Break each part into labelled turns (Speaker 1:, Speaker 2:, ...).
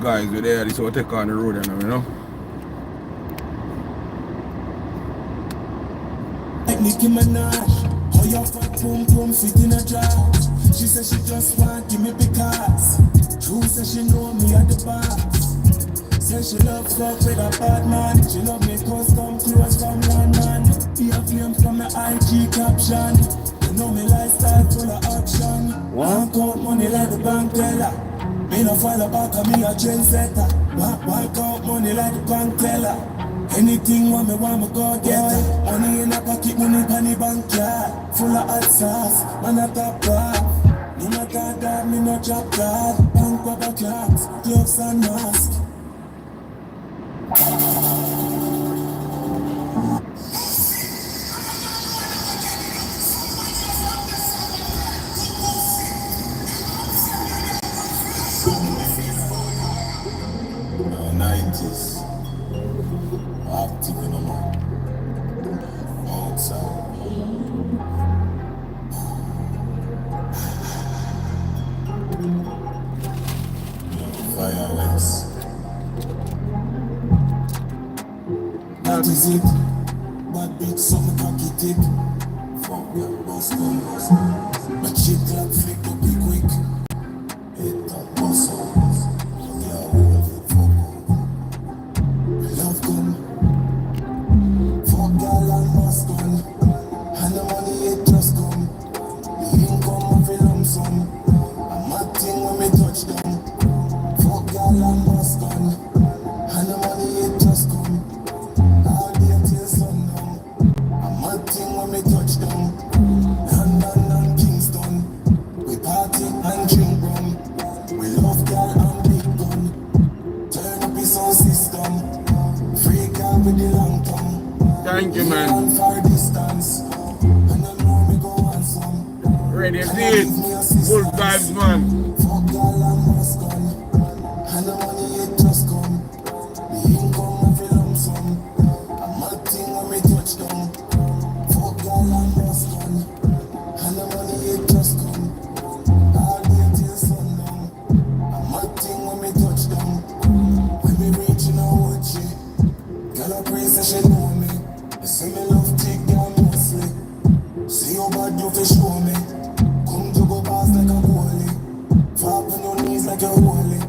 Speaker 1: guys were there. This will take on the road, you know.
Speaker 2: Nicki Minaj, how your fat boom boom fit in a dress. She said she just want give me because. True said she know me at the box. Said she love fuck with a bad man. She love me custom clothes from London. Be a flame from my IG caption. You know me lifestyle full of action. One count money like the bank teller. Me no follow back and me a trendsetter. One count money like the bank teller. Anything want me go get it. Money in a pocket, money pan the bank yard. Full of hot sauce, man a top dog. Me no got that, me no drop card. Bank rubber clocks, gloves and mask. That is it. Bad bitch, some cocky tip. Fuck your boss, my chick clap flick up be quick. Hit that boss up. Yeah, hold it, fuck up. Love gun. Fuck girl and mask gun. And the money it just come. The income of a lump sum. I'm mad thing when me touch down. Fuck girl and mask gun. And the money it just come. Me touchdown, London and Kingston. We party and drink rum. We love girl and big gun. Turn up his own system. Freak out with the long tongue.
Speaker 1: Thank you, man.
Speaker 2: And far distance. And I know me go on some.
Speaker 1: Ready, indeed. Full vibes, man.
Speaker 2: Fuck girl and mask gun. And the money it just come. The income of a lump sum. I'm mad thing when me touchdown. And the money it just come. All day till sundown. I'm mad thing when me touch down. When me reaching a watch it. Girl a praise say she know me. You see me love thick girl mostly. See how bad you fi show me. Come to go pass like a goalie. Fall on your knees like a holy.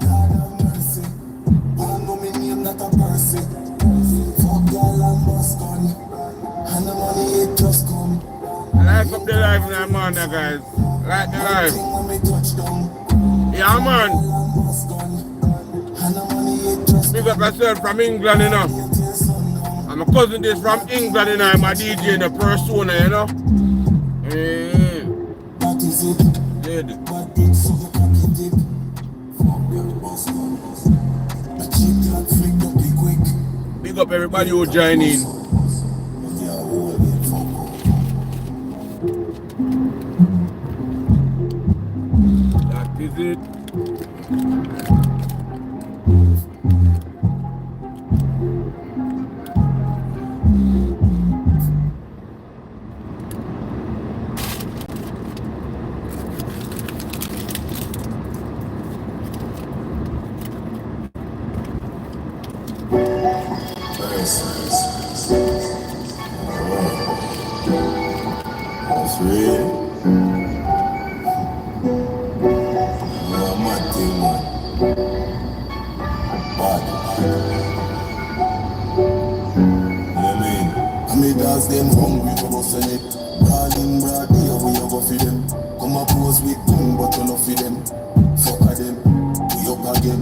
Speaker 2: God have mercy. Wanna know me name not a Percy. Fuck girl and bust gun. And the money it just come.
Speaker 1: Like up the live now, man, guys. Like the live. Yeah, man. Big up yourself from England, you know. And my cousin this from England, you know. I'm a DJ in the persona, you know.
Speaker 2: That is it.
Speaker 1: Yeah.
Speaker 2: Bad bitch, so you can get it. The cheap clock flicked up be quick.
Speaker 1: Big up everybody who join in. That is it.
Speaker 2: That's real. Dogs them hungry for us in it. Brawling broad here we a go for them. Come a pose with gun but enough for them. Fuck a them, we up again.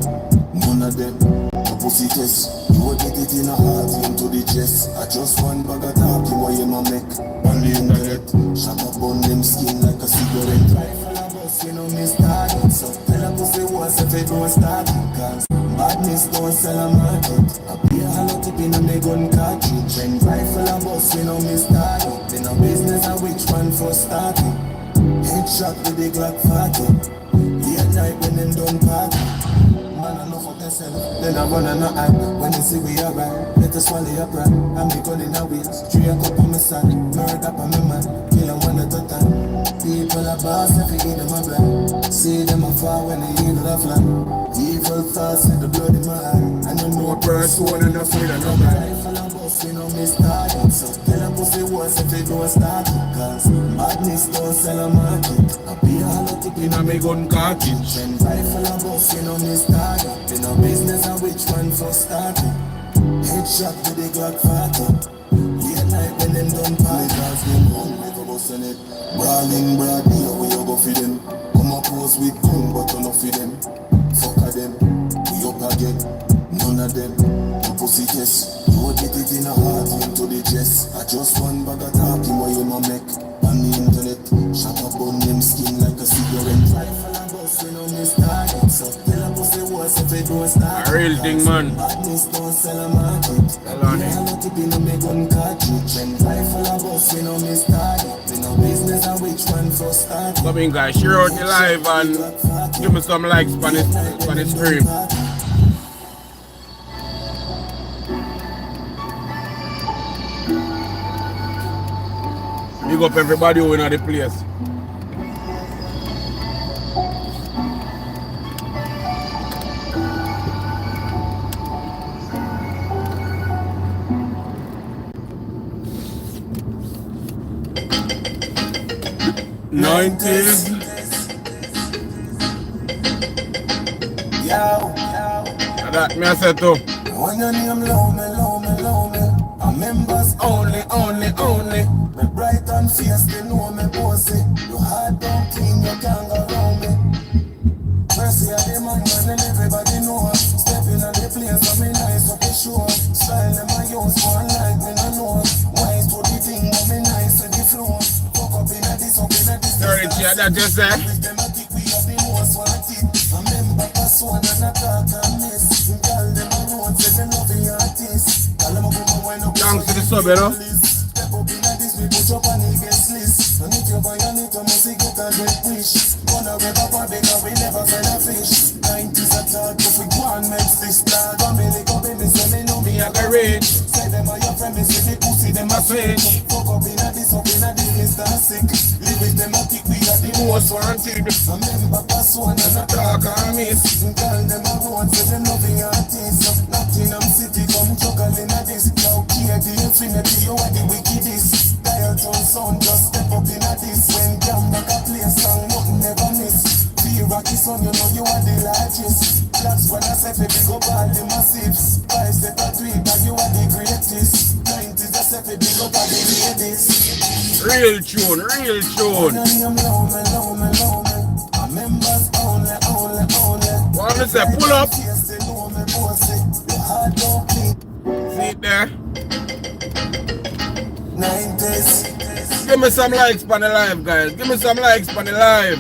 Speaker 2: None of them, a pussy test. You get it in a heart into the chest. I just one bag of talking what you ma make. On the internet, shut up on them skin like a cigarette. Rifle a bus, you know me started. So tell a pussy once if it don't start. Cause badness don't sell a market. I be a hollow tip in a me gun cartridge. When rifle a bus, you know me started. In a business a which one first started. Headshot with the Glock 40. Late night when them done party. Man enough of themself, then I run and not act. When they see we are right, let us swallow your pride. I'm the gun in a waist, 3 cup on my side. Murder on my man, kill them one at a time. People are boss if you eat them a blind. See them a fall when they eat the fly. People fast in the blood in my eye. And you know a person and a friend and nobody. Rifle and bust, you know me started. So tell a pussy once if they don't start it. Cause madness don't sell a market. I be a hollow tip in a me gun cartridge. When rifle and bust, you know me started. In a business and which one first started. Headshot to the Glock 40. Late night when them done party. Cause them hungry for bustin' it. Brawling broad here we you go for them. Come up close with gun but enough for them. Fuck a them, we up again. None of them, the pussy test. You get it in a heart into the chest. I just one bag of talking while you ma make. On the internet, shut up on them skin like a cigarette. Rifle and bust, you know me started. So tell a pussy once if it don't start.
Speaker 1: A real thing, man.
Speaker 2: Madness don't sell a market. Yeah, I look it in a me gun cartridge. When rifle and bust, you know me started. You know business and which one first started.
Speaker 1: Come in, guys, share out the live and give me some likes on the stream. Big up everybody who in the place. '90s. That me I said too.
Speaker 2: When your name low me. A members only. Me bright and fierce, they know me bossy. You hard don't clean, you can't go around me. Mercy of the man and everybody know. Stepping on the place, so me nice up the show. Style them I use, one like me no know. Wise to the thing, but me nice to the flow. Fuck up in a this,
Speaker 1: Sorry, Chia, that just said.
Speaker 2: with them I think we have the most wanted. A member pass one and a talk and miss. Tell them I want to them love the artist. Tell them I come and wind up.
Speaker 1: Thanks to the sub, you know.
Speaker 2: Step up in a this, we put up on the guest list. And if you buy a little music, get a great wish. Gonna rip up a because we never fed a fish. 90s a talk, if we go and make this start. Family come in, me say me know me a garage. Say them are your friend, me say the pussy, them a switch. Fuck up in a this, Mr. Sick. Live with them a kick, we are the most wanted. A member pass one and a talk and miss. Tell them I want to them love the artist. Nottingham City, come chuckle in a this. Now here the infinity, you are the wickedest. Dial tone sound, just step up in a this. When jam back a play a song, nothing never miss. Be Rocky son, you know you are the largest. That's when I say big up all the massives. 5 step a tweet, that you are the greatest. 90s I say big up all the ladies.
Speaker 1: Real tune.
Speaker 2: Members only.
Speaker 1: What I'm say, pull up. See it there.
Speaker 2: 90s.
Speaker 1: Give me some likes on the live, guys. Give me some likes on the live.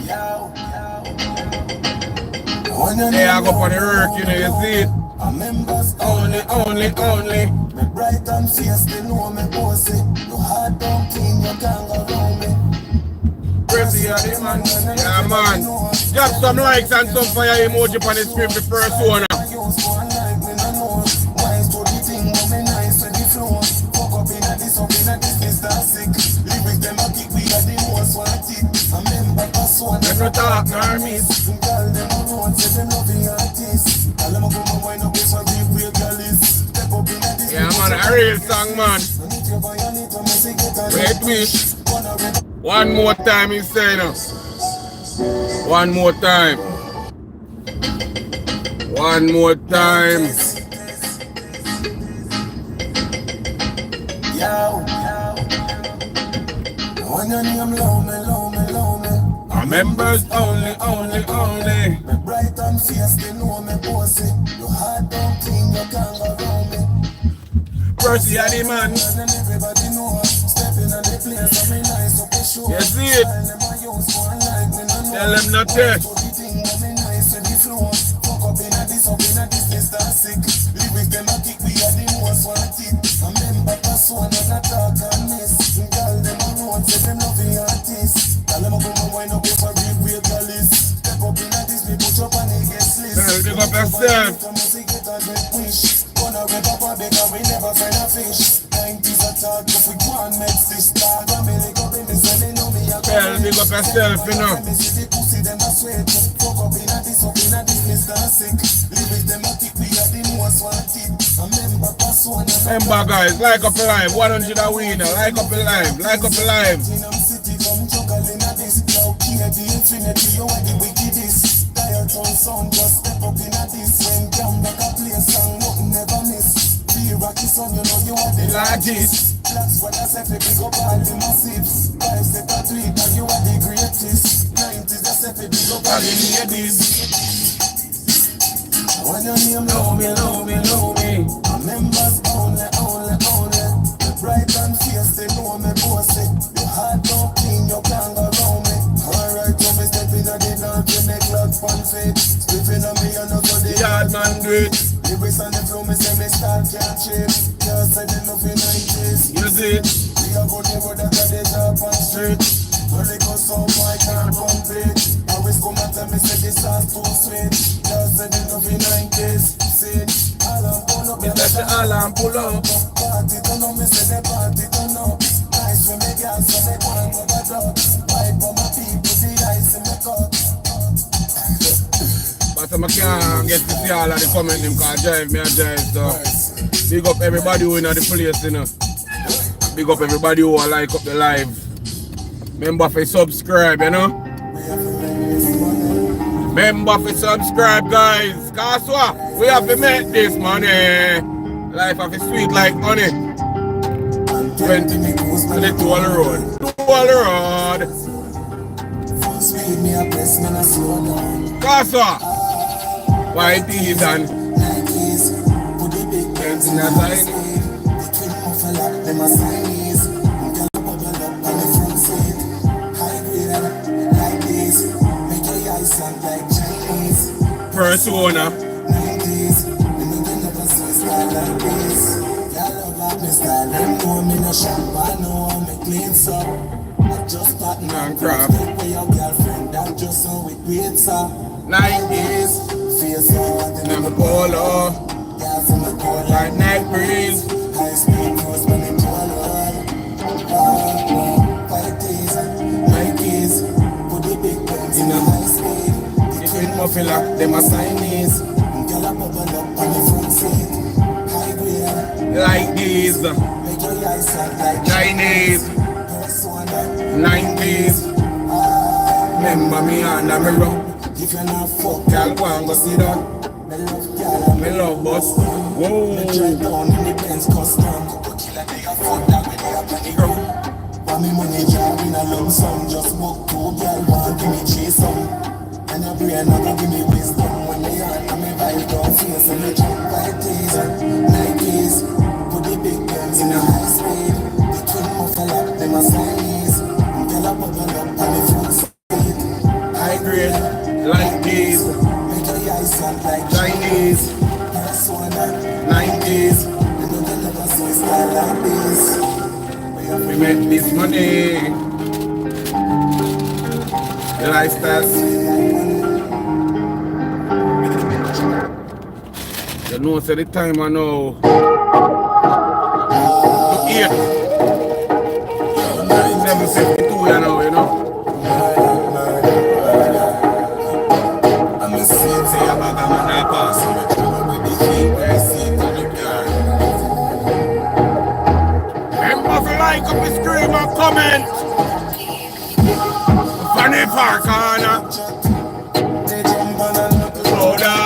Speaker 1: Hey, I go for the work, you know, you see it.
Speaker 2: Members
Speaker 1: Only.
Speaker 2: Me bright and fierce, they know me bossy. You hard don't clean, you can't go around me.
Speaker 1: Crazy, yeah, man. Yeah, man. Drop some likes and some fire emoji on the screen, the first one.
Speaker 2: I use one like me no know. Wise to the thing, but me nice to the flow. Fuck up in a this, Mr. Sick. Live with them a kick, we are the most wanted. A member pass one and a talk and miss. Tell them I want to them love the artist. Tell them I come and wind up with my big real girlies. Step up in a this.
Speaker 1: Yeah, man, a real song, man. Wait. One more time, he's saying. One more time.
Speaker 2: When your name low me.
Speaker 1: Our members only.
Speaker 2: Me bright and fierce, they know me bossy. You hard don't clean, you can't go around me.
Speaker 1: Percy, yeah, the man.
Speaker 2: And everybody know. Stepping on the place, so me nice up the show.
Speaker 1: You see it? Tell them not there.
Speaker 2: Mr. Sick. Live with them a kick, we are the most wanted. A member pass one and a talk and miss. Tell them I want to them love the artist. Tell them I come and wind up with a big real girlies. Step up in a this, we put up on the guest list.
Speaker 1: Big up yourself.
Speaker 2: Gonna rip up a because we never find a fish. 90s a talk, if we go and make this start. Family come in, me say they know me a
Speaker 1: Tell the big up yourself, you know. Remember guys, like up a live, 100 a winner, like up a live, like up a live. Like this. That's what I said, big up all the massives. Guys, let that tweet that you are the greatest. 90s, I said, big up all the ladies. When your name know me, know me, know me. Members only. The bright and fierce, they know me, boss it. Your heart don't clean, you can't go around me. Alright, so me step in the dance, you make love fun fit. Slipping on me, you know, so the yard man do it. Lyrics on the floor, me say me start can't chip. Just said enough in 90s. You see? We are going to the top and street. When they go so I can't compete. Always come and tell me say this sauce too sweet. Just said enough in 90s. See? Alarm pull up. Me say the alarm pull up. Party turn up. Me say the party turn up. Nice when me girls so they can't go back up. Wipe on my people the ice in the cup. But I can't get to see all of the comment them cause drive me a drive so. Big up everybody who in the place, you know. Big up everybody who like up the live. Remember to subscribe, you know. Remember to subscribe, guys. Cause what? We have to make this money. Life have to sweet like honey. 20 minutes to the toll road. Toll road. Cause what? White tees and in a sign. Persona. And crap. 90s. Never polo. Like night breeze. High speed goes when it Nikes. Put the big guns in a high speed. The twin muffin lock, them a Chinese. Girl a bubble up on the front seat. High grade. Like these. Make your eyes sound like Chinese. 90s. Remember me on the mirror. If you're not fuck, girl, go and go sit down. Me love boss. Whoa. Me drive down in the Benz custom. Couple killer they a fuck that when they up on the ground. But me money job in a lump sum. Just book 2 girl want give me 3 some. And your brain not go give me wisdom. When me on and me vibe down face and me jump like teaser. Nikes. Put the big guns in a high speed. The twin muffin lock them a Chinese. Girl a bubble up on the front seat. High grade like these. Chinese, 90s, we make this money, the lifestyle. You know, so the time I know. Yeah. 7:52, you know. Like up the scream and comment. Funny Park corner. Soda.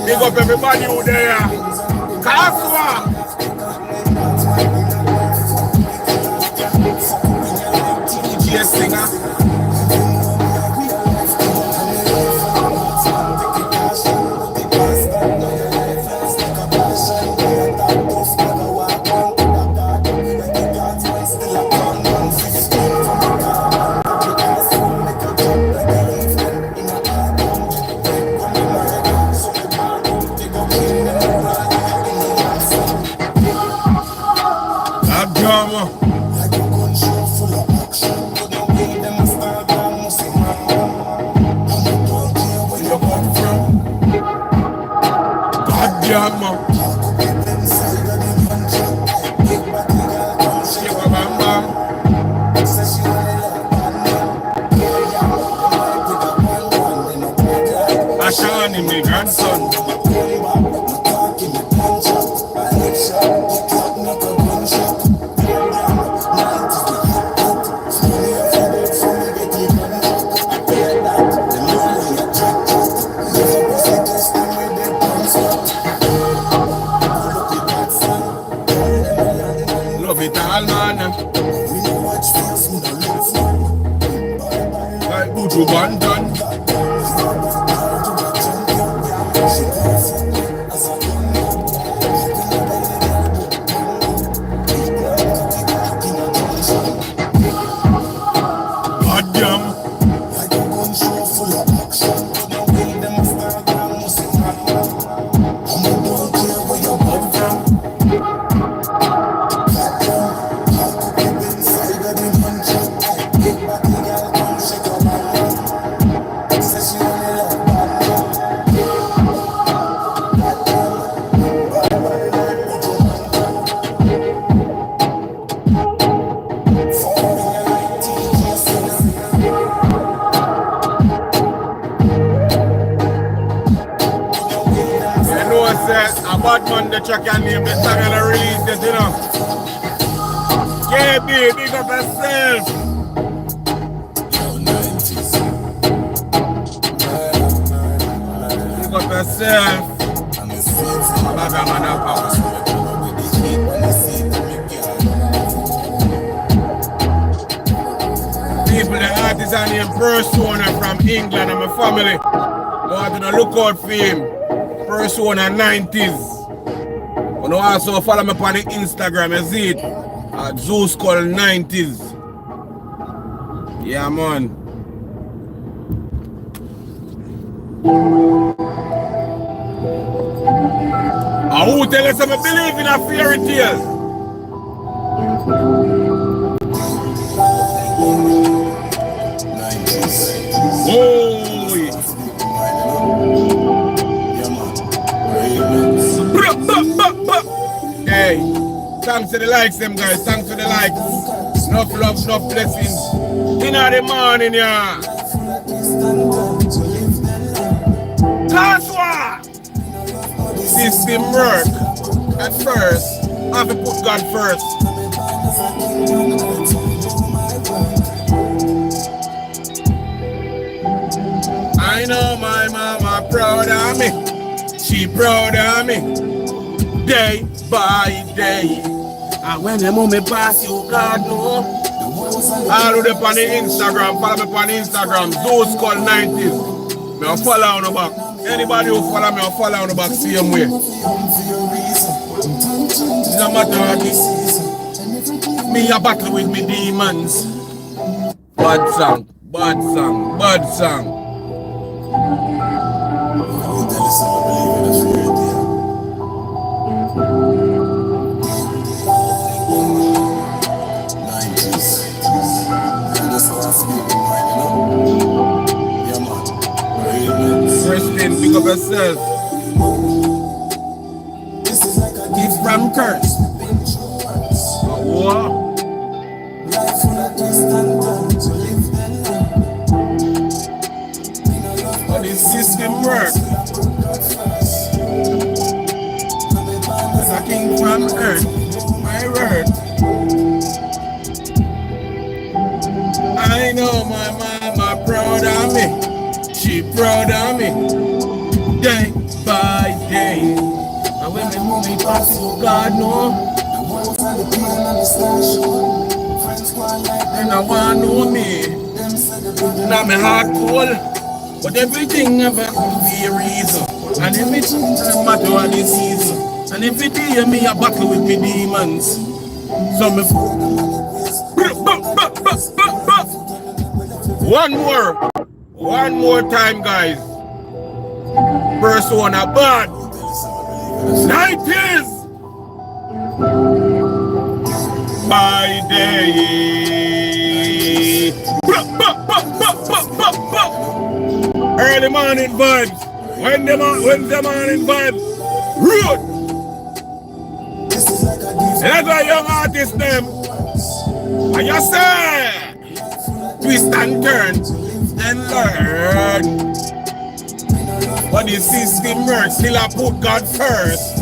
Speaker 1: Big up everybody who there. Kaswa. DJ singer.
Speaker 3: Sean in my grandson. Love it all, man. Like Buju Banton. Batman, the track and name, the song and the release it, you know. Yeah, baby, big up yourself. Big up yourself. People, the artist are named Persona from England and my family. But I look out for him. Persona 90s. You know, also follow me on the Instagram, you see it? At Zooskull 90s. Yeah, man. And who tell us I believe in a fairy tale? Oh, hey, thanks to the likes, them guys. Thanks to the likes. Enough love, enough blessings. In the morning, yeah. Last one. System work. At first, I have to put God first. I know my mama proud of me. She proud of me. Day by day. And when the mommy pass you, God know. All of them on the Instagram, follow me on Instagram, Zooskull 90s. Me a follow on the back. Anybody who follow me, I follow on the back same way. It no matter what it is. Me a battle with me demons. Bad song, bad song, bad song. Freshest, pick up yourself. It's from Curse. What? How the system work? As a king from earth, my word. I know my mama proud of me. She proud of me. Day by day. And when the mommy pass you, God know. And I want to know me. Now my heart cold. But everything ever could be a reason. And everything doesn't matter what the season. And if it hear me a battle with me demons. So me one more time, guys. Persona bad. 90s by day. Early morning vibes. When the morning vibes. Rude. That's a young artist them. And you say, twist and turn and learn. But the system works, still I put God first.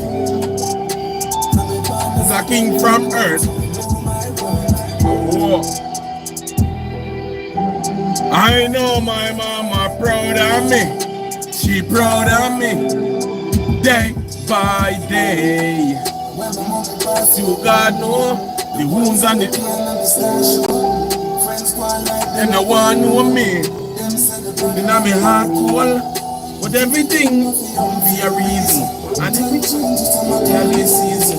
Speaker 3: He's a king from earth. Whoa. I know my mama proud of me. She proud of me. Day by day. You God know the wounds and the and no one know me. In my heart cold, but everything be a reason. And everything be a season.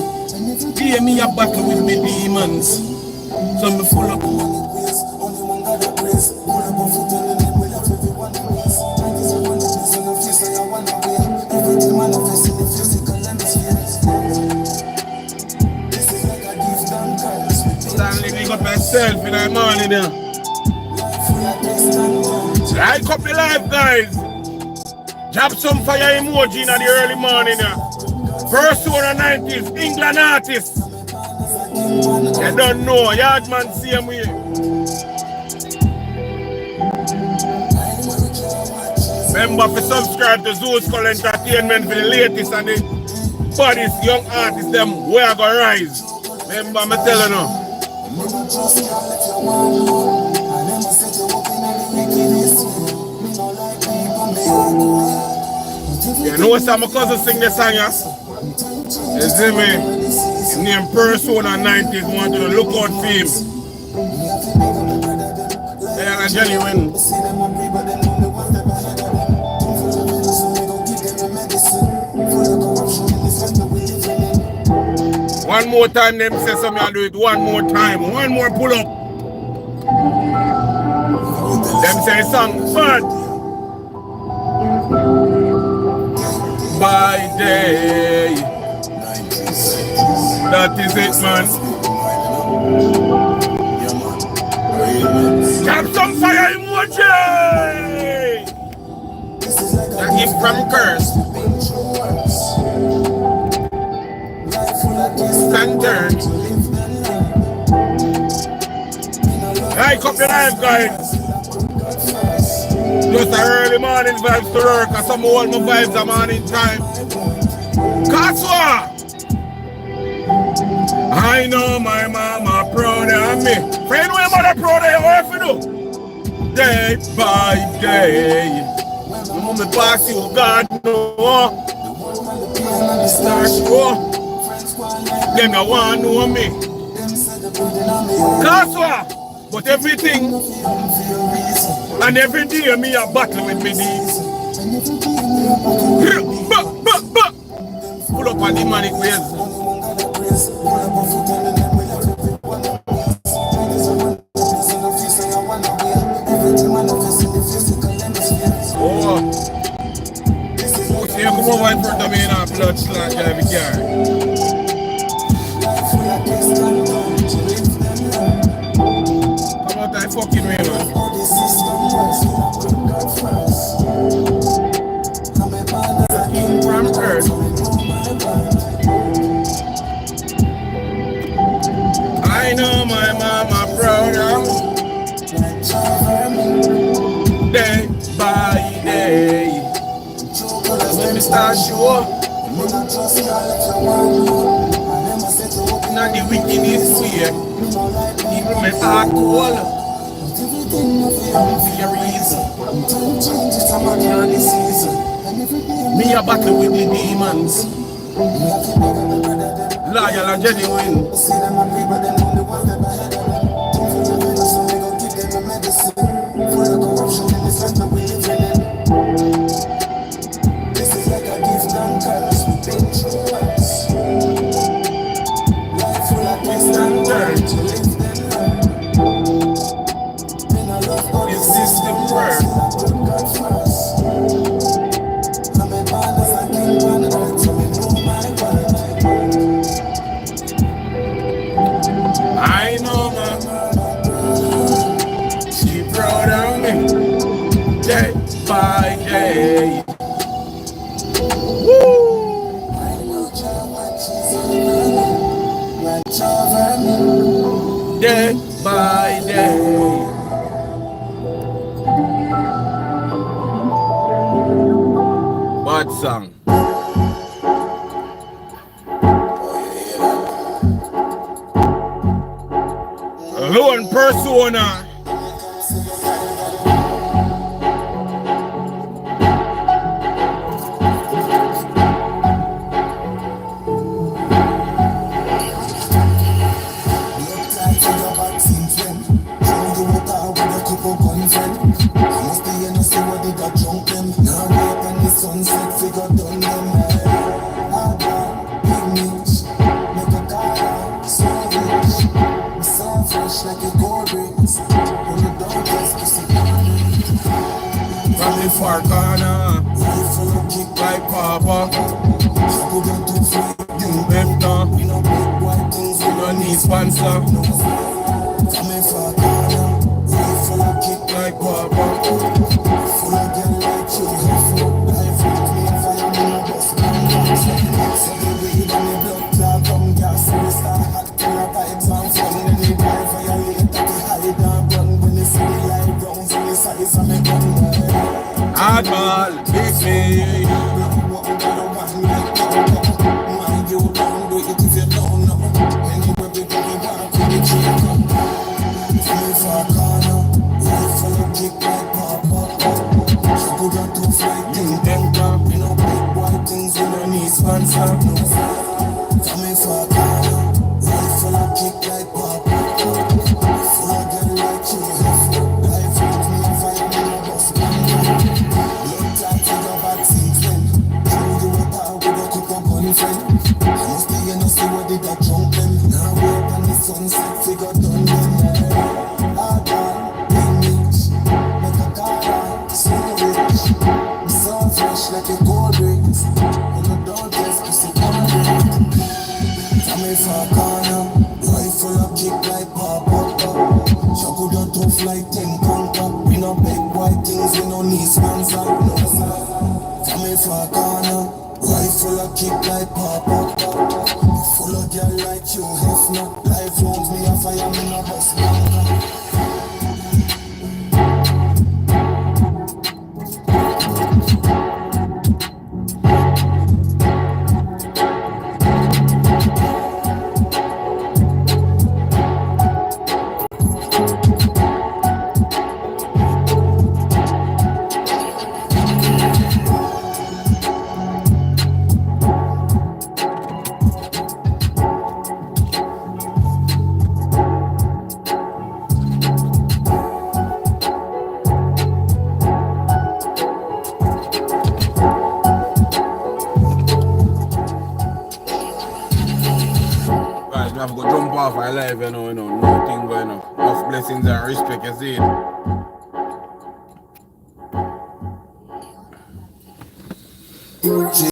Speaker 3: Give me a battle with me demons. So me full of big up yourself in the morning there. Like up the life, guys. Drop some fire emoji in the early morning there. First one of 90s, England artists. You don't know, Yardman same way. Remember to subscribe to Zooskull Entertainment for the latest and the baddest young artists them where I go rise. Remember me telling you. You know what's my cousin sing this song, yeah? You see me? His name Persona 90s, want to look out for him. They are genuine. One more time, them say something, I'll do it one more time. One more pull up. Them say song, but by day. That is it, man. Have some fire emoji! That is from curse. Standard. Like up the life, guys. Just a early morning vibes to work, and some more my vibes are morning time. Kaswa! I know my mama proud of me. Friend, when mother proud of you, what you do? Day by day. The moment pass you, God know. Start show. Them no one know me. Kaswa! But everything and every day me a battle with me knees. Pull up on the manic ways. Oh, so you come over in front of me and I blood slash every car. I fucking way, man. From earth. I know my mama proud of me. Day by day. When we start show, not the wickedness way. Even my heart cold. Be a reason. Me a battle with the demons. Loyal and genuine. This is like a gift and curse. Life full of twist and turn to live them life. System work. I know my mama, she proud of me, day by day. Woo! Hot song. Lone persona.
Speaker 2: Sunset figure done them big niche, make a car, so rich, so fresh like a gold rings. When you don't just kiss it,
Speaker 3: from the far corner,
Speaker 2: full of kick
Speaker 3: like Papa.
Speaker 2: I go down to fly,
Speaker 3: Left now,
Speaker 2: we no big white things,
Speaker 3: we don't need sponsor.
Speaker 2: Coming for a corner, full of kick
Speaker 3: Like Papa.
Speaker 2: full of girl like you. Life with me, fire me no bus. So the weed and the blood clot come gas. We start hot killer vibes and fun. Then we drive violate at the hide and run. When you see the light rounds on the size of me gun.
Speaker 3: Hardball, big me.
Speaker 2: Mind you don't do it if you don't know. Anywhere we go, we walk with the chain. Coming for a corner, life full of kick like Papa. Go down to flight, we no big white things, we no need sponsor. Coming for a corner, life full of kick like Papa. Full of girl like you, life with me, fire me no bus. Blood clot to your bad things when throw you a car with a cook up on friend. I must be in a see what did I drunk them. Now wake on the sunset, figure done them. Hard on, big niche, make a car, so rich, so fresh like a gold rings. When you don't just kiss it on it. Coming for a corner, life full of kick like Papa. Chuckle down to flight 10 conquer. We no big white things, we no need sponsor. Coming for a corner, life full of kick like Papa. Full of girl like you, Hefner. Life rounds me a fire, me no bus banker.
Speaker 3: Guys, we have to go jump off our life, you know, nothing going on. Enough blessings and respect, you see it.